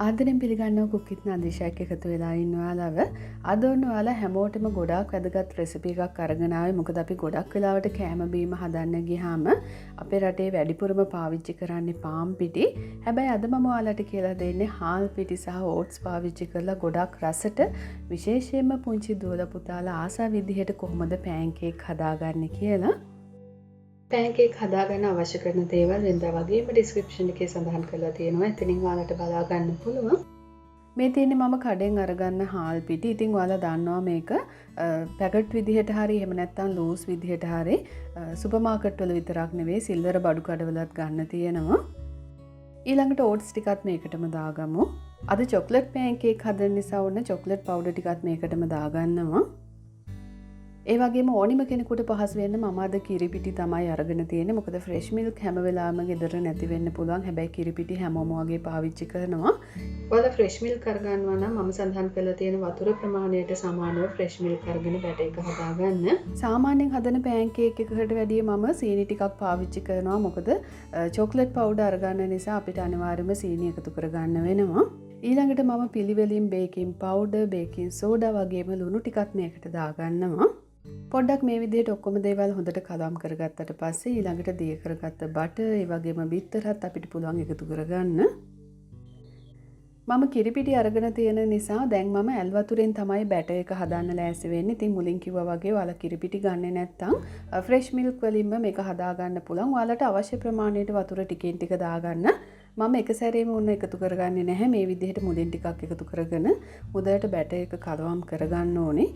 ආදරෙන් පිළිගන්නව කුක්කිත් නදීෂාක් එකතු වෙලා ඉන්න ඔයාලව. අද ඔයාලා හැමෝටම ගොඩාක් වැදගත් රෙසිපි එකක් අරගෙන ආවේ. මොකද අපි ගොඩක් වෙලාවට කෑම බීම හදන්න ගියාම අපේ රටේ වැඩිපුරම පාවිච්චි කරන්නේ පාන් පිටි. හැබැයි අද මම ඔයාලට කියලා දෙන්නේ හාල් පිටි සහ ඕට්ස් පාවිච්චි කරලා ගොඩක් රසට විශේෂයෙන්ම පුංචි දුවලා පුතාලා ආසා විදිහට කොහොමද පෑන්කේක් හදාගන්නේ කියලා. පෑන්කේක් හදාගන්න අවශ්‍ය කරන දේවල් වෙනදා වගේම ඩිස්ක්‍රිප්ෂන් එකේ සඳහන් කරලා තියෙනවා. එතනින් ඔයාලට බලා ගන්න පුළුවන්. මේ තියෙන්නේ මම කඩෙන් අරගන්න හාල් පිටි. ඉතින් ඔයාලා දන්නවා මේක පැකට් විදිහට හරි එහෙම නැත්නම් ලූස් විදිහට හරි සුපර් මාකට් වල විතරක් නෙවෙයි සිල්වර බඩු කඩවලත් ගන්න තියෙනවා. ඊළඟට ඕට්ස් ටිකත් මේකටම දාගමු. අද චොක්ලට් පෑන්කේක් හදන නිසා ඕන චොක්ලට් පවුඩර් ටිකත් මේකටම දාගන්නවා. ඒ වගේම ඕනිම කෙනෙකුට පහසු වෙන්න මම අද කිරිපිටි තමයි අරගෙන තියෙන්නේ. මොකද ෆ්‍රෙෂ් මිල්ක් හැම වෙලාවෙම ගෙදර නැති වෙන්න පුළුවන්. හැබැයි කිරිපිටි හැමෝම වගේ පාවිච්චි කරනවා. ඔයාලා ෆ්‍රෙෂ් මිල්ක් අරගන්නවා නම් මම සඳහන් කරලා තියෙන වතුර ප්‍රමාණයට සමානව ෆ්‍රෙෂ් මිල්ක් අරගෙන බැටර් එක හදාගන්න. සාමාන්‍යයෙන් හදන පෑන්කේක් එකකට වැඩිය මම සීනි ටිකක් පාවිච්චි කරනවා. මොකද චොක්ලට් පවුඩර් අරගන්න නිසා අපිට අනිවාර්යයෙන්ම සීනි එකතු කරගන්න වෙනවා. ඊළඟට මම පිළිවෙලින් බේකින් පවුඩර්, බේකින් සෝඩා වගේම ලුණු ටිකක් මේකට දාගන්නවා. පොඩ්ඩක් මේ විදිහට ඔක්කොම දේවල් හොඳට කලම් කරගත්තට පස්සේ ඊළඟට දිය කරගත්ත බටර් ඒ වගේම බිත්තරත් අපිට පුළුවන් එකතු කරගන්න. මම කිරිපිටි අරගෙන තියෙන නිසා දැන් මම ඇල් වතුරෙන් තමයි බැටර් එක හදන්න ලෑස්ති වෙන්නේ. ඉතින් මුලින් කිව්වා වගේ ඔයාලා කිරිපිටි ගන්නේ නැත්නම් ෆ්‍රෙෂ් මිල්ක් වලින්ම මේක හදාගන්න පුළුවන්. ඔයාලට අවශ්‍ය ප්‍රමාණයට වතුර ටිකෙන් ටික දාගන්න. මම එක සැරේම උන්න එකතු කරගන්නේ නැහැ. මේ විදිහට මුලින් ටිකක් එකතු කරගෙන හොඳට බැටර් එක කලවම් කරගන්න ඕනේ.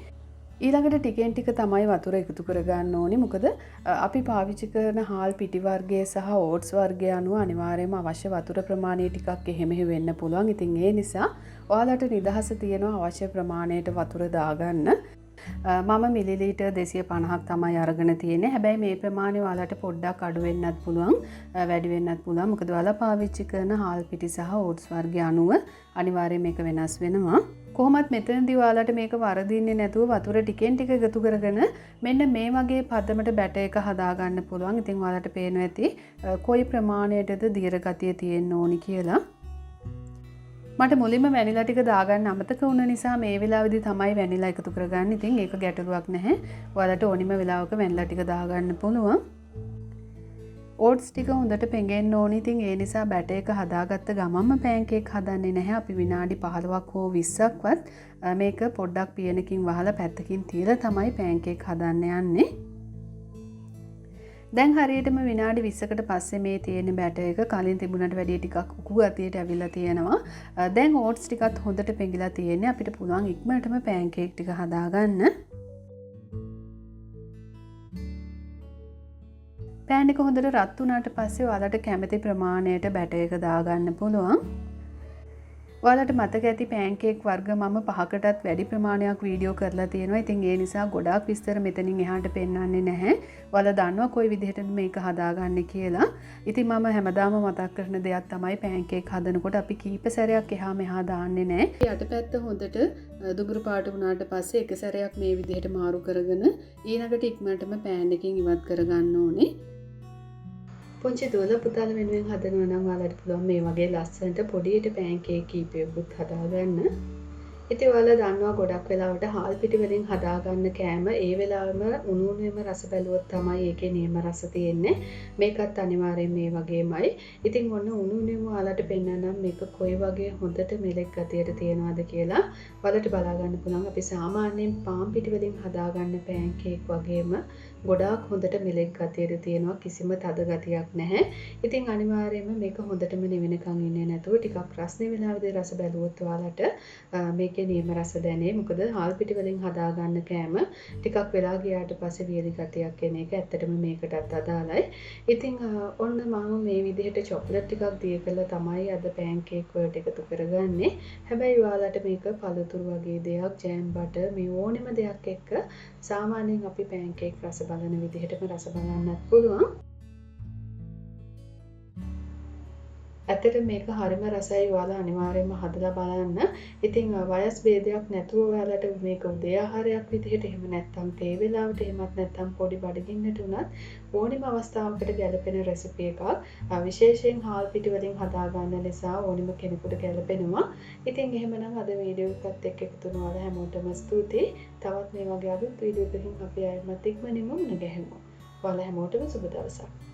ඊළඟට ටිකෙන් ටික තමයි වතුර එකතු කරගන්න ඕනේ. මොකද අපි පාවිච්චි කරන හාල් පිටි වර්ගය සහ ඕට්ස් වර්ගය අනුව අනිවාර්යයෙන්ම අවශ්‍ය වතුර ප්‍රමාණය ටිකක් එහෙම වෙන්න පුළුවන්. ඉතින් ඒ නිසා ඔයාලට නිදහස තියෙනවා අවශ්‍ය ප්‍රමාණයට වතුර දාගන්න. මම මිලිලීටර් 250ක් තමයි අරගෙන තියෙන්නේ. හැබැයි මේ ප්‍රමාණය ඔයාලට පොඩ්ඩක් අඩු වෙන්නත් පුළුවන්, වැඩි වෙන්නත් පුළුවන්. මොකද ඔයාලා පාවිච්චි කරන හාල් පිටි සහ ඕට්ස් වර්ගය අනුව අනිවාර්යයෙන් මේක වෙනස් වෙනවා. කොහොමත් මෙතනදී ඔයාලට මේක වරදින්නේ නැතුව වතුර ටිකෙන් ටික එකතු කරගෙන මෙන්න මේ වගේ පදමට බැටර් එක හදාගන්න පුළුවන්. ඉතින් ඔයාලට පේනවා ඇති කොයි ප්‍රමාණයටද දියර ගතිය තියෙන්න ඕනි කියලා. මට මුලින්ම වැනිලා ටික දාගන්න අමතක වුණ නිසා මේ වෙලාවේදී තමයි වැනිලා එකතු කරගන්නේ. ඉතින් ඒක ගැටලුවක් නැහැ. ඔයාලට ඕනිම වෙලාවක වැනිලා ටික දාගන්න පුළුවන්. ඕට්ස් ටික හොඳට පෙඟෙන්න ඕනි. ඉතින් ඒ නිසා බැටර් එක හදාගත්ත ගමන්ම පෑන්කේක් හදන්නේ නැහැ. අපි විනාඩි 15ක් හෝ 20ක්වත් මේක පොඩ්ඩක් පියනකින් වහලා පැත්තකින් තියලා තමයි පෑන්කේක් හදන්න යන්නේ. දැන් හරියටම විනාඩි 20කට පස්සේ මේ තියෙන බැටර් එක කලින් තිබුණට වැඩිය ටිකක් උකු ගතියට ඇවිල්ලා තියෙනවා. දැන් ඕට්ස් ටිකත් හොඳට පෙඟිලා තියෙන්නේ. අපිට පුළුවන් ඉක්මනටම පෑන්කේක් ටික හදාගන්න. පෑන් එක හොඳට රත් වුණාට පස්සේ ඔයාලට කැමති ප්‍රමාණයට බැටර් එක දාගන්න පුළුවන්. ඔයාලට මතක ඇති පෑන්කේක් වර්ග මම 5කටත් වැඩි ප්‍රමාණයක් වීඩියෝ කරලා තියෙනවා. ඉතින් ඒ නිසා ගොඩාක් විස්තර මෙතනින් එහාට පෙන්වන්නේ නැහැ. ඔයාලා දන්නවා කොයි විදිහටද මේක හදාගන්නේ කියලා. ඉතින් මම හැමදාම මතක් කරන දෙයක් තමයි පෑන්කේක් හදනකොට අපි කීප සැරයක් එහා මෙහා දාන්නේ නැහැ. යටපැත්ත හොඳට දුඹුරු පාට වුණාට පස්සේ එක සැරයක් මේ විදිහට මාරු කරගෙන ඊළඟට ඉක්මනටම පෑන් එකකින් ඉවත් කරගන්න ඕනේ. පුංචි දුවලා පුතාලා වෙනුවෙන් හදනවා නම් ඔයාලට පුළුවන් මේ වගේ ලස්සනට පොඩියට පෑන්කේක් කීපයකුත් හදාගන්න. ඉතින් ඔයාලා දන්නවා ගොඩක් වෙලාවට හාල් පිටි වලින් හදාගන්න කෑම ඒ වෙලාවෙම උණු උණුවේම රස බැලුවොත් තමයි ඒකේ නියම රස තියෙන්නේ. මේකත් අනිවාර්යයෙන් මේ වගේමයි. ඉතින් ඔන්න උණු උණුවේම ඔයාලට පෙන්නනම් මේක කොයි වගේ හොඳට මෙලෙක් ගතියට තියෙනවද කියලා ඔයාලට බලා ගන්න පුළුවන්. අපි සාමාන්‍යයෙන් පාන් පිටි වලින් හදාගන්න පෑන්කේක් වගේම ගොඩාක් හොඳට මෙලෙක් ගතියට තියෙනවා. කිසිම තද ගතියක් නැහැ. ඉතින් අනිවාර්යයෙන්ම මේක හොඳටම නිවෙනකන් ඉන්නේ නැතුව ටිකක් රස්නේ වෙලාවේදී රස බැලුවොත් ඔයාලට මේකේ නියම රස දැනේ. මොකද හාල් පිටි වලින් හදාගන්න කෑම ටිකක් වෙලා ගියාට පස්සේ වියලි ගතියක් එන එක ඇත්තටම මේකටත් අදාළයි. ඉතින් ඔන්න මම මේ විදිහට චොක්ලට් ටිකක් දිය කරලා තමයි අද පෑන්කේක් වලට එකතු කරගන්නේ. හැබැයි ඔයාලට මේක පළතුරු වගේ දෙයක්, ජෑම් බටර් මේ ඕනෙම දෙයක් එක්ක සාමාන්‍යයෙන් අපි පෑන්කේක් රස බලන විදිහටම රස බලන්නත් පුළුවන්. ඇතට මේක හරිම රසයි ඔයාලා අනිවාර්යයෙන්ම හදලා බලන්න. ඉතින් වයස් ભેදයක් නැතුව ඔයාලට මේක උදේ ආහාරයක් විදිහට එහෙම නැත්නම් තේ වේලාවට එහෙමත් නැත්නම් පොඩි බඩගින්නට උනත් ඕනිම අවස්ථාවකට ගැලපෙන රෙසිපි එකක්. විශේෂයෙන් හාල් පිටි වලින් හදාගන්න නිසා ඕනිම කෙනෙකුට ගැලපෙනවා. ඉතින් එහෙමනම් අද වීඩියෝ එකත් එක්ක එකතු වුණ ඔයාලා හැමෝටම ස්තුතියි. තවත් මේ වගේ අලුත් වීඩියෝ එකකින් අපි ආයෙත් ඉක්මනින්ම මුණ ගැහෙමු. ඔයාලා හැමෝටම සුබ දවසක්.